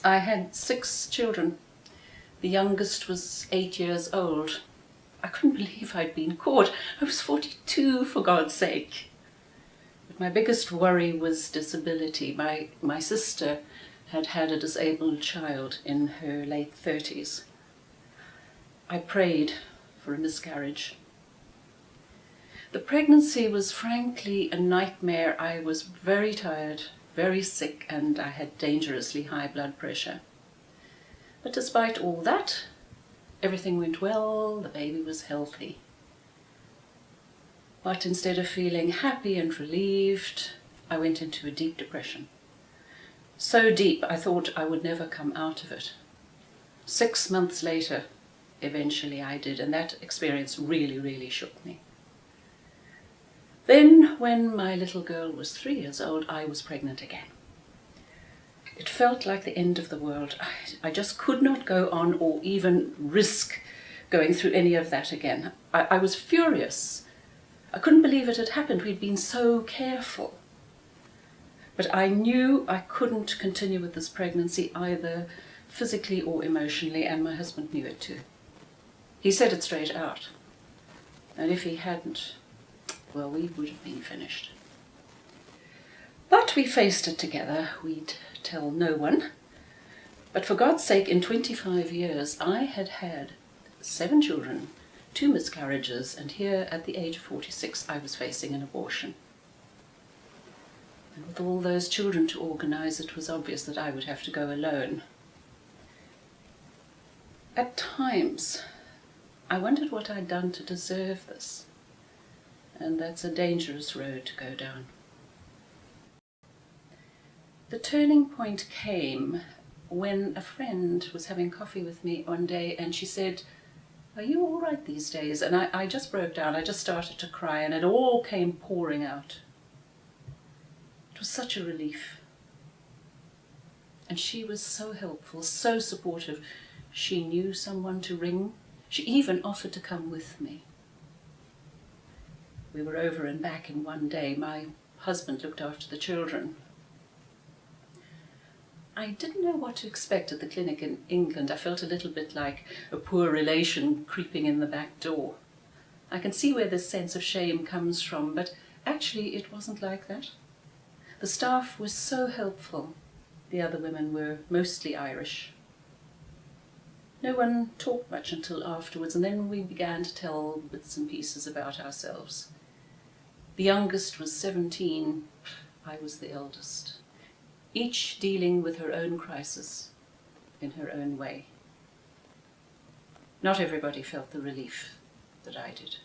I had 6 children. The youngest was 8 years old. I couldn't believe I'd been caught. I was 42, for God's sake. But my biggest worry was disability. My sister had had a disabled child in her late 30s. I prayed for a miscarriage. The pregnancy was frankly a nightmare. I was very tired, very sick, and I had dangerously high blood pressure. But despite all that, everything went well, the baby was healthy. But instead of feeling happy and relieved, I went into a deep depression. So deep I thought I would never come out of it. 6 months later, eventually I did, and that experience really, really shook me. Then, when my little girl was 3 years old, I was pregnant again. It felt like the end of the world. I just could not go on or even risk going through any of that again. I was furious. I couldn't believe it had happened. We'd been so careful. But I knew I couldn't continue with this pregnancy either physically or emotionally, and my husband knew it too. He said it straight out. And if he hadn't, well, we would have been finished. But we faced it together. We'd tell no one. But for God's sake, in 25 years, I had had 7 children, 2 miscarriages, and here at the age of 46, I was facing an abortion. And with all those children to organise, it was obvious that I would have to go alone. At times, I wondered what I'd done to deserve this. And that's a dangerous road to go down. The turning point came when a friend was having coffee with me one day and she said, "Are you all right these days?" And I just broke down. I just started to cry and it all came pouring out. It was such a relief. And she was so helpful, so supportive. She knew someone to ring. She even offered to come with me. We were over and back in one day. My husband looked after the children. I didn't know what to expect at the clinic in England. I felt a little bit like a poor relation creeping in the back door. I can see where this sense of shame comes from, but actually it wasn't like that. The staff was so helpful. The other women were mostly Irish. No one talked much until afterwards, and then we began to tell bits and pieces about ourselves. The youngest was 17, I was the eldest, each dealing with her own crisis in her own way. Not everybody felt the relief that I did.